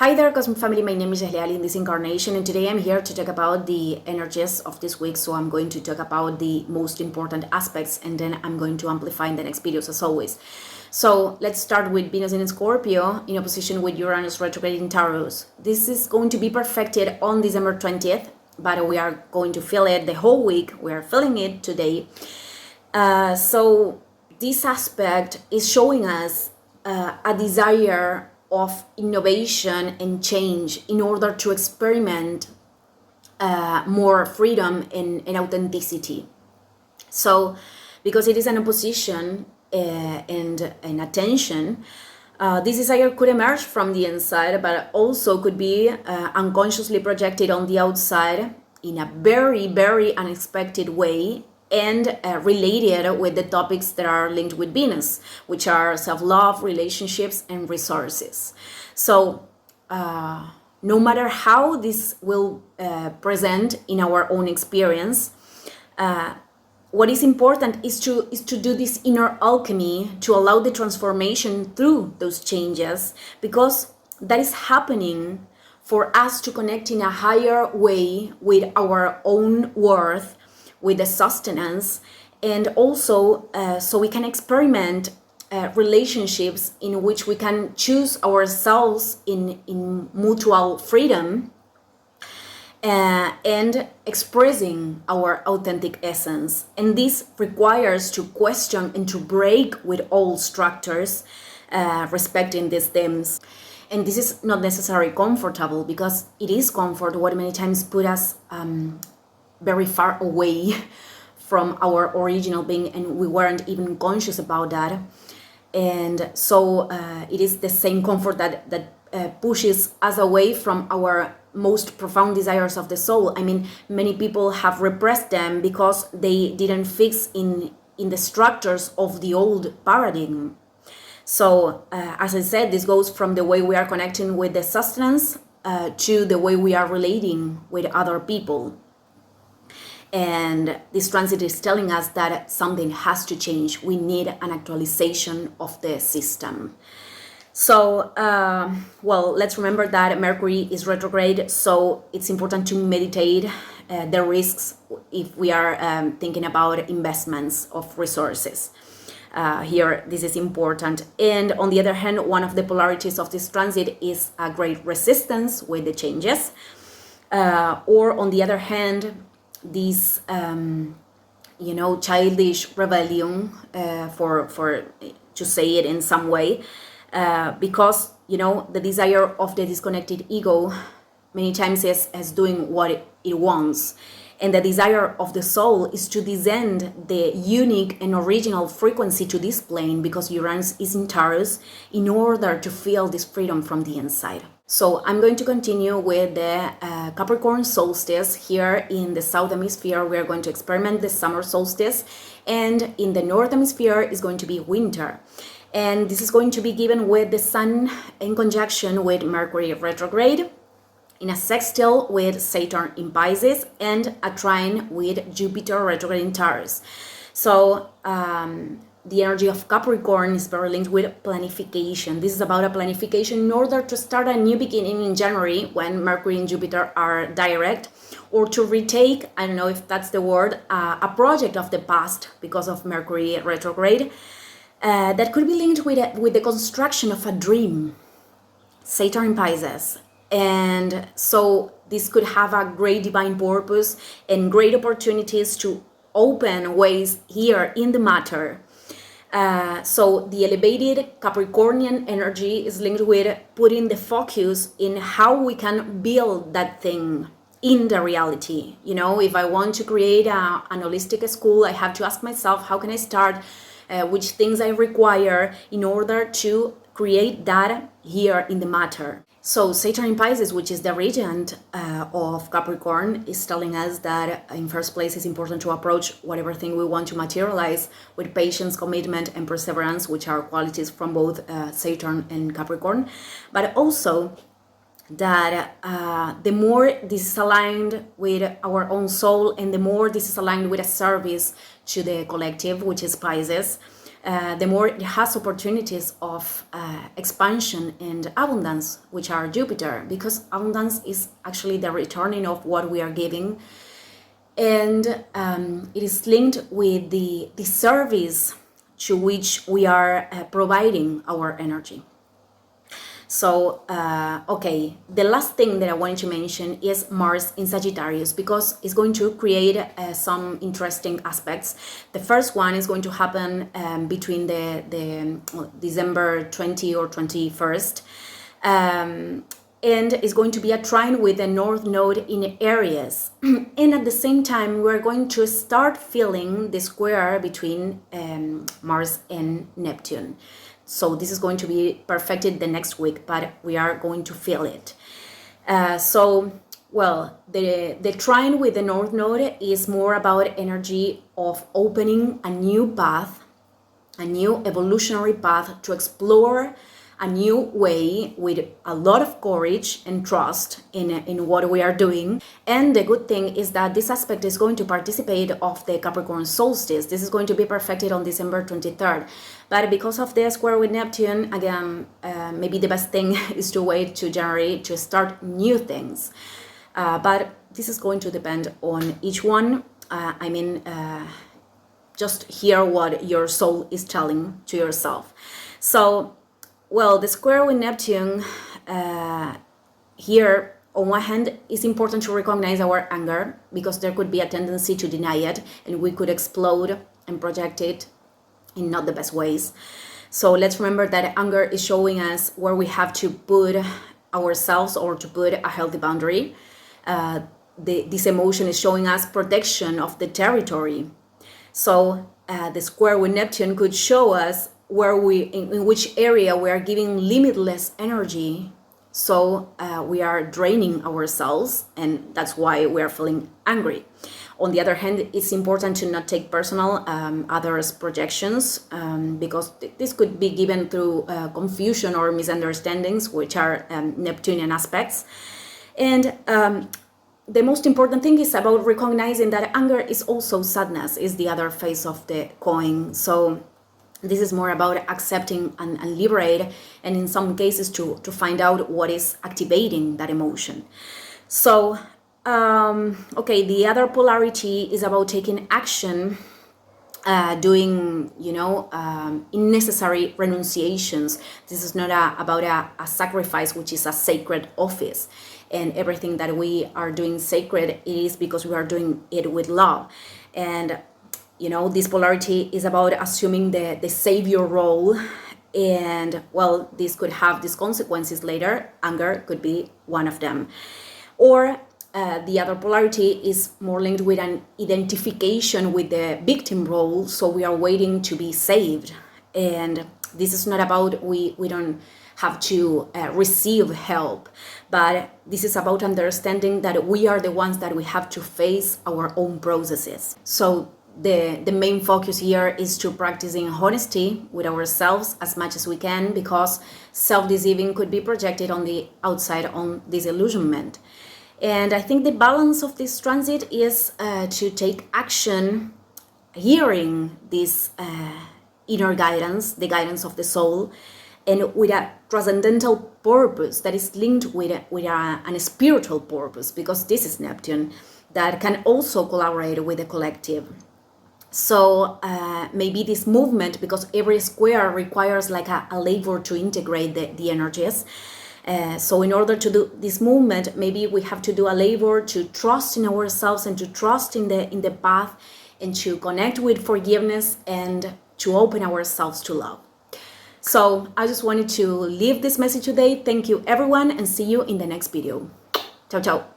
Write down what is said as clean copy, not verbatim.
Hi there, Cosmic Family. My name is Leali in this incarnation, and today I'm here to talk about the energies of this week. So I'm going to talk about the most important aspects, and then I'm going to amplify in the next videos as always. So let's start with Venus in Scorpio in opposition with Uranus retrograde in Taurus. This is going to be perfected on December 20th, but we are going to feel it the whole week. We are feeling it today. So this aspect is showing us a desire of innovation and change in order to experiment more freedom and authenticity. So because it is an opposition and an attention, this desire could emerge from the inside, but also could be unconsciously projected on the outside in a very, very unexpected way, and related with the topics that are linked with Venus, which are self-love, relationships, and resources. So no matter how this will present in our own experience, what is important is to do this inner alchemy to allow the transformation through those changes, because that is happening for us to connect in a higher way with our own worth, with the sustenance, and also so we can experiment relationships in which we can choose ourselves in mutual freedom and expressing our authentic essence. And this requires to question and to break with old structures, respecting these themes. And this is not necessarily comfortable, because it is comfort what many times put us very far away from our original being, and we weren't even conscious about that. And so it is the same comfort that pushes us away from our most profound desires of the soul. I mean, many people have repressed them because they didn't fix in the structures of the old paradigm. So as I said, this goes from the way we are connecting with the sustenance to the way we are relating with other people. And this transit is telling us that something has to change. We need an actualization of the system. So, well, let's remember that Mercury is retrograde, so it's important to meditate the risks if we are thinking about investments of resources. Here, this is important. And on the other hand, one of the polarities of this transit is a great resistance with the changes. Or on the other hand, this childish rebellion, for to say it in some way, because the desire of the disconnected ego many times is doing what it wants, and the desire of the soul is to descend the unique and original frequency to this plane, because Uranus is in Taurus, in order to feel this freedom from the inside. So I'm going to continue with the Capricorn solstice. Here in the South Hemisphere, we are going to experiment the summer solstice, and in the North Hemisphere is going to be winter. And this is going to be given with the Sun in conjunction with Mercury retrograde, in a sextile with Saturn in Pisces, and a trine with Jupiter retrograde in Taurus. So the energy of Capricorn is very linked with planification. This is about a planification in order to start a new beginning in January, when Mercury and Jupiter are direct, or to retake, I don't know if that's the word, a project of the past because of Mercury retrograde. That could be linked with the construction of a dream, Saturn in Pisces. And so this could have a great divine purpose and great opportunities to open ways here in the matter. So the elevated Capricornian energy is linked with putting the focus in how we can build that thing in the reality. If I want to create an holistic school, I have to ask myself, how can I start? Which things I require in order to create that here in the matter. So Saturn in Pisces, which is the regent of Capricorn, is telling us that in first place it's important to approach whatever thing we want to materialize with patience, commitment, and perseverance, which are qualities from both Saturn and Capricorn. But also that the more this is aligned with our own soul, and the more this is aligned with a service to the collective, which is Pisces, the more it has opportunities of expansion and abundance, which are Jupiter, because abundance is actually the returning of what we are giving. And it is linked with the service to which we are providing our energy. So, okay, the last thing that I wanted to mention is Mars in Sagittarius, because it's going to create some interesting aspects. The first one is going to happen between the December 20 or 21st. And is going to be a trine with the North Node in Aries. And at the same time, we're going to start feeling the square between Mars and Neptune. So this is going to be perfected the next week, but we are going to feel it. The trine with the North Node is more about energy of opening a new path, a new evolutionary path to explore a new way with a lot of courage and trust in what we are doing. And the good thing is that this aspect is going to participate of the Capricorn solstice. This is going to be perfected on December 23rd. But because of the square with Neptune, again, maybe the best thing is to wait to January to start new things. But this is going to depend on each one. Just hear what your soul is telling to yourself. So, well, the square with Neptune here, on one hand, it's important to recognize our anger, because there could be a tendency to deny it, and we could explode and project it in not the best ways. So let's remember that anger is showing us where we have to put ourselves or to put a healthy boundary. This emotion is showing us protection of the territory. So the square with Neptune could show us where in which area we are giving limitless energy. So we are draining ourselves, and that's why we are feeling angry. On the other hand, it's important to not take personal others' projections, because this could be given through confusion or misunderstandings, which are Neptunian aspects. And the most important thing is about recognizing that anger is also sadness, is the other face of the coin. So this is more about accepting and liberate, and in some cases to find out what is activating that emotion. So, okay, the other polarity is about taking action, doing, unnecessary renunciations. This is not about a sacrifice, which is a sacred office. And everything that we are doing sacred is because we are doing it with love. And this polarity is about assuming the savior role, and well, this could have these consequences later. Anger could be one of them. Or the other polarity is more linked with an identification with the victim role, so we are waiting to be saved. And this is not about we don't have to receive help, but this is about understanding that we are the ones that we have to face our own processes. So the main focus here is to practicing honesty with ourselves as much as we can, because self-deceiving could be projected on the outside on disillusionment. And I think the balance of this transit is to take action, hearing this inner guidance, the guidance of the soul, and with a transcendental purpose that is linked with a spiritual purpose, because this is Neptune, that can also collaborate with the collective. So maybe this movement, because every square requires like a labor to integrate the energies. So in order to do this movement, maybe we have to do a labor to trust in ourselves and to trust in the path, and to connect with forgiveness and to open ourselves to love. So I just wanted to leave this message today. Thank you everyone, and see you in the next video. Ciao, ciao.